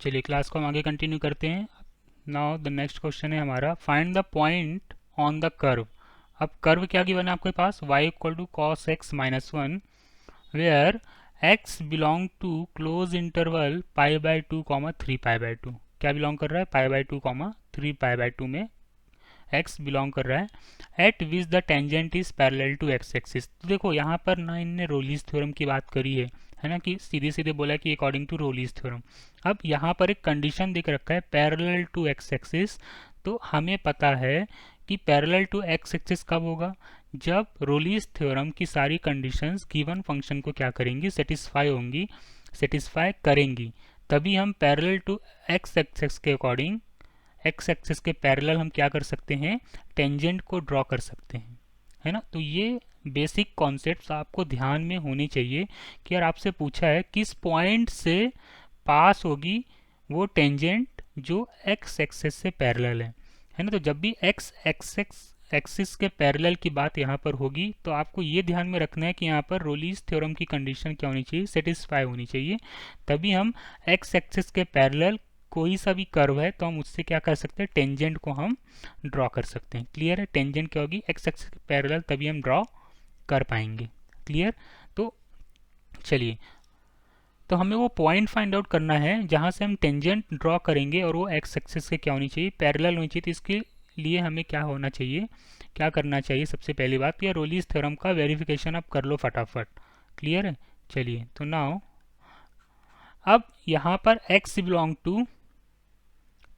चलिए क्लास को हम आगे कंटिन्यू करते हैं। नाउ द नेक्स्ट क्वेश्चन है हमारा, find the point on the curve. अब कर्व क्या गिवन है आपके पास, y equal to cos x minus one, where x belong to close interval pi by two comma three pi by two. क्या belong कर रहा है, pi by two comma three pi by two में x belong कर रहा है। At which the tangent is parallel to x axis. तो देखो यहाँ पर ना इनने रोलीज थ्योरम की बात करी है ना, कि सीधे सीधे बोला कि अकॉर्डिंग टू रोलीज थ्योरम। अब यहाँ पर एक कंडीशन दिख रखा है पैरेलल टू एक्स एक्सिस। तो हमें पता है कि पैरेलल टू एक्स एक्सिस कब होगा, जब रोलीज थ्योरम की सारी कंडीशंस गिवन फंक्शन को क्या करेंगी, सेटिस्फाई होंगी, सेटिस्फाई करेंगी, तभी हम पैरेलल टू एक्स एक्सिस के अकॉर्डिंग एक्स एक्सिस के पैरेलल हम क्या कर सकते हैं, टेंजेंट को ड्रॉ कर सकते हैं, है ना। तो ये बेसिक कॉन्सेप्ट्स आपको ध्यान में होने चाहिए कि यार आपसे पूछा है किस पॉइंट से पास होगी वो टेंजेंट जो एक्स एक्सिस से पैरेलल है ना। तो जब भी एक्स एक्सिस के पैरेलल की बात यहाँ पर होगी तो आपको ये ध्यान में रखना है कि यहाँ पर रोलीज थ्योरम की कंडीशन क्या होनी चाहिए, सेटिस्फाई होनी चाहिए, तभी हम एक्स एक्सिस के पैरेलल कोई सा भी कर्व है तो हम उससे क्या कर सकते हैं, टेंजेंट को हम ड्रॉ कर सकते हैं। क्लियर है, टेंजेंट क्या होगी, एक्स एक्सिस के पैरेलल, तभी हम ड्रॉ कर पाएंगे। क्लियर। तो चलिए, तो हमें वो पॉइंट फाइंड आउट करना है जहाँ से हम टेंजेंट ड्रॉ करेंगे और वो एक्स एक्सिस के क्या होनी चाहिए, पैरेलल होनी चाहिए। तो इसके लिए हमें क्या होना चाहिए, क्या करना चाहिए, सबसे पहली बात या रोलीज थ्योरम का वेरिफिकेशन आप कर लो फटाफट। क्लियर है। चलिए, तो नाउ अब यहाँ पर x belong to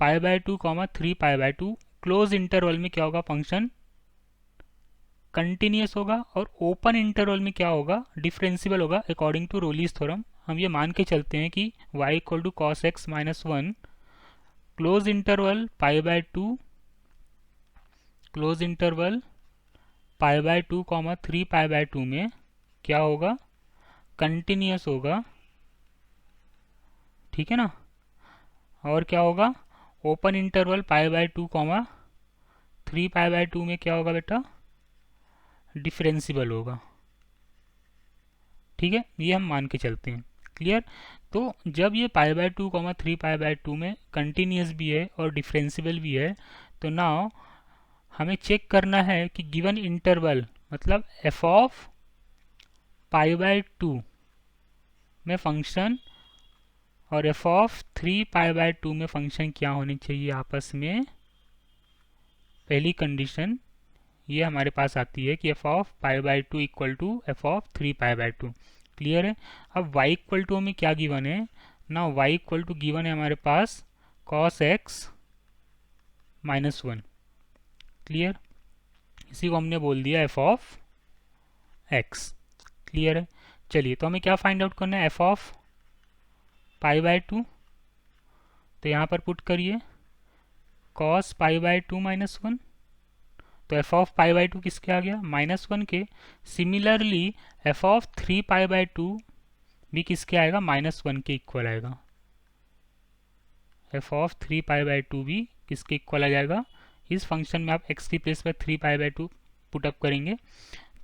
pi by two comma three pi by two, close interval में क्या होगा, फंक्शन कंटिन्यूस होगा, और ओपन इंटरवल में क्या होगा, डिफरेंशियल होगा अकॉर्डिंग टू रोलीज थ्योरम। हम ये मान के चलते हैं कि y equal to cos x minus one, close interval pi by two, close interval pi by two comma three pi by two में क्या होगा, कंटिन्यूस होगा, ठीक है ना। और क्या होगा, open interval pi by two comma three pi by two में क्या होगा बेटा, डिफरेंशियल होगा। ठीक है, ये हम मान के चलते हैं। क्लियर। तो जब ये पाई by two comma three pi by two में कंटिन्यूस भी है और डिफरेंशियल भी है, तो नाउ हमें चेक करना है कि गिवन इंटरवल मतलब F of pi by two में फंक्शन और F of three pi by two में फंक्शन क्या होने चाहिए आपस में। पहली कंडीशन ये हमारे पास आती है कि f of pi by two equal to f of three pi by two. Clear है। अब y इक्वल टू में क्या गिवन है ना, y इक्वल टू गिवन है हमारे पास cos x minus one. Clear. इसी को हमने बोल दिया एफ ऑफ x। क्लियर है। चलिए, तो हमें क्या फाइंड आउट करना है, F of pi by two, तो यहाँ पर पुट करिए cos pi by two minus one, तो F of pi by two किसके आ गया, माइनस वन के। Similarly F of three pi by two भी किसके आएगा, माइनस वन के इक्वल आएगा। F of three pi by two भी किसके इक्वल आ जाएगा, इस फंक्शन में आप x की प्लेस पर three pi by to put up करेंगे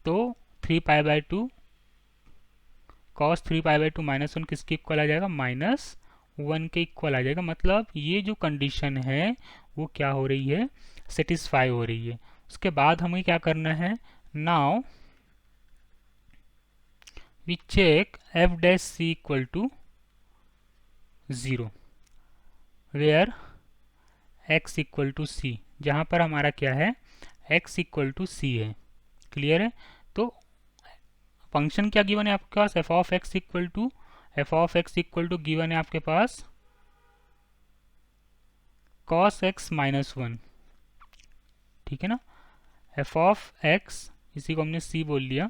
तो three pi by to cos three pi by two minus one किसके इक्वल आ जाएगा, माइनस वन के इक्वल आ जाएगा। मतलब ये जो कंडीशन है वो क्या हो रही है, सेटिस्फाई हो रही है। उसके बाद हमें क्या करना है, now we check F dash C equal to zero, where x equal to C, जहाँ पर हमारा क्या है, x इक्वल टू सी है। क्लियर है। तो फंक्शन क्या गिवन है आपके पास, F of X equal to given है आपके पास cos x माइनस वन। ठीक है ना, एफ ऑफ एक्स, इसी को हमने c बोल लिया,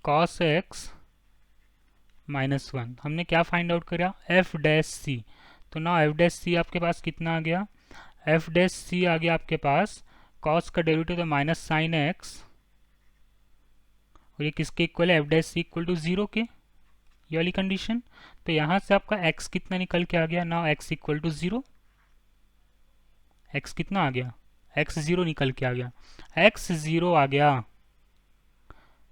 cos x माइनस वन। हमने क्या फाइंड आउट करा, एफ डैश सी। तो ना एफ डैश सी आपके पास कितना आ गया, एफ डैश सी आ गया आपके पास cos का डेरिवेटिव तो माइनस साइन एक्स, और ये किसके इक्वल है, f dash C equal to zero के, ये वाली कंडीशन। तो यहाँ से आपका x कितना निकल के आ गया, ना x equal to zero, x कितना आ गया, x ज़ीरो निकल के आ गया, x ज़ीरो आ गया।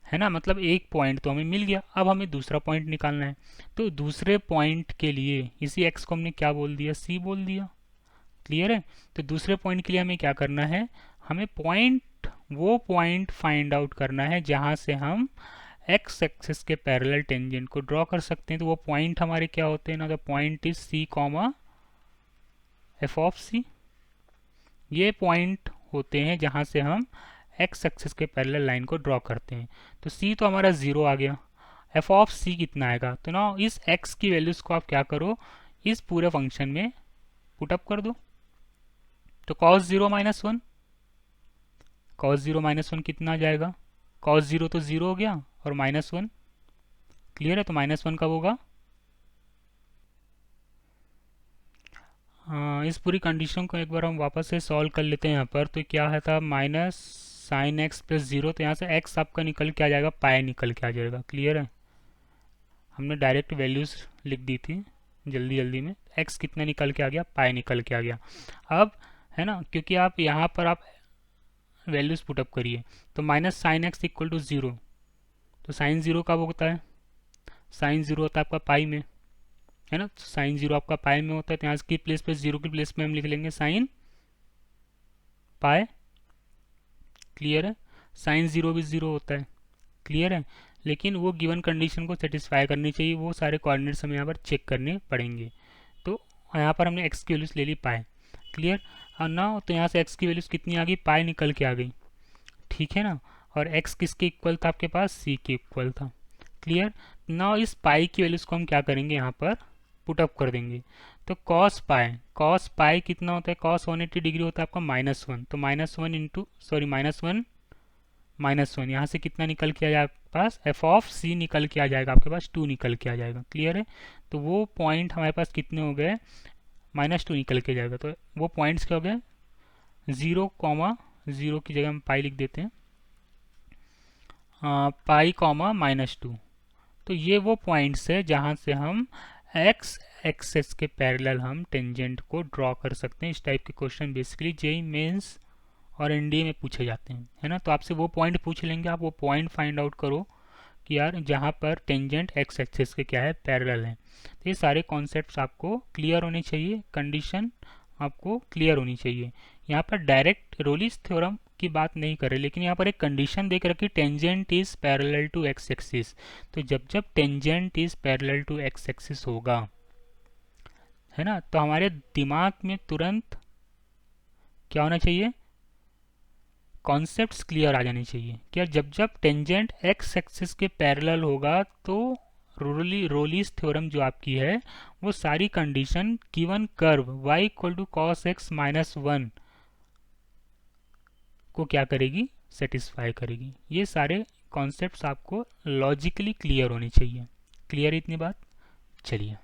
है ना, मतलब एक पॉइंट तो हमें मिल गया, अब हमें दूसरा पॉइंट निकालना है। तो दूसरे पॉइंट के लिए इसी x को हमने क्या बोल दिया, c बोल दिया। क्लियर है। तो दूसरे पॉइंट के लिए हमें क्या करना है, हमें वो पॉइंट फाइंड आउट करना है जहां से हम x एक्सिस के पैरेलल टेंजेंट को ड्रॉ कर सकते हैं। तो वो पॉइंट हमारे क्या होते हैं ना, the point is c comma F of C. ये पॉइंट होते हैं जहां से हम x एक्सिस के पैरेलल लाइन को ड्रॉ करते हैं। तो c तो हमारा 0 आ गया, एफ ऑफ सी कितना आएगा, तो ना इस x की वैल्यूज को आप क्या करो, इस पूरे फंक्शन में पुटअप कर दो। तो cos 0 minus one, cos 0 minus one कितना आ जाएगा, cos 0 तो 0 हो गया और माइनस वन। क्लियर है। तो माइनस वन कब होगा, इस पूरी कंडीशन को एक बार हम वापस से सॉल्व कर लेते हैं। यहाँ पर तो क्या है था, माइनस साइन एक्स प्लस 0, तो यहाँ से x आपका निकल के आ जाएगा, पाई निकल के आ जाएगा। क्लियर है। हमने डायरेक्ट वैल्यूज लिख दी थी जल्दी जल्दी में, x कितना निकल के आ गया, पाई निकल के आ गया। अब है ना, क्योंकि आप यहाँ पर आप वैल्यूज पुटअप करिए, तो minus sine x equal to 0, तो साइन 0 कब होता है, साइन 0 होता है आपका पाई में, है ना। साइन 0 आपका पाई में होता है, तो यहाँ की प्लेस पे 0 की प्लेस में हम लिख लेंगे साइन पाई। क्लियर है। साइन 0 भी 0 होता है। क्लियर है। लेकिन वो गिवन कंडीशन को सेटिस्फाई करनी चाहिए, वो सारे कोऑर्डिनेट्स हमें यहाँ पर चेक करने पड़ेंगे। तो यहाँ पर हमने एक्स की वैल्यूज ले ली पाई। क्लियर। और ना तो यहाँ से एक्स की वैल्यूज कितनी आ गई, पाई निकल के आ गई। ठीक है ना। और एक्स किसके इक्वल था आपके पास, सी के इक्वल था। क्लियर। ना इस पाई की वैल्यूज को हम क्या करेंगे, यहाँ पर पुटअप कर देंगे। तो कॉस पाई कितना होता है, कॉस 180 डिग्री होता है आपका माइनस वन, तो minus one into sorry minus one यहाँ से कितना निकल के आ जाएगा आपके पास, एफ ऑफ सी निकल के आ जाएगा आपके पास, 2 निकल के आ जाएगा। क्लियर है। तो वो पॉइंट हमारे पास कितने हो गए, -2 निकल के जाएगा। तो वो पॉइंट्स क्या हो गए, 0 कॉमा 0 की जगह हम पाई लिख देते हैं, पाई कॉमा -2। तो ये वो पॉइंट्स है जहाँ से हम एक्स एक्सेस के पैरेलल हम टेंजेंट को ड्रॉ कर सकते हैं। इस टाइप के क्वेश्चन बेसिकली जेई मेंस और एनडीए में पूछे जाते हैं, है ना। तो आपसे वो पॉइंट पूछ लेंगे, आप वो पॉइंट फाइंड आउट करो कि यार जहाँ पर टेंजेंट एक्स एक्सिस के क्या है, पैरेलल है। तो ये सारे कॉन्सेप्ट्स आपको क्लियर होने चाहिए, कंडीशन आपको क्लियर होनी चाहिए। यहाँ पर डायरेक्ट रोलिस थ्योरम की बात नहीं कर रहे, लेकिन यहाँ पर एक कंडीशन देख रखी, tangent is parallel to x axis. तो जब जब tangent is parallel to x axis होगा, है ना, तो हमारे दिमाग में तुरंत क्या होना चाहिए, कॉन्सेप्ट्स क्लियर आ जाने चाहिए। क्या जब जब टेंजेंट एक्स एक्सिस के पैरेलल होगा तो रोलिस थ्योरम जो आपकी है वो सारी condition given curve y equal to cos x minus one को क्या करेगी, सेटिस्फाई करेगी। ये सारे कॉन्सेप्ट्स आपको लॉजिकली क्लियर होने चाहिए। क्लियर इतनी बात। चलिए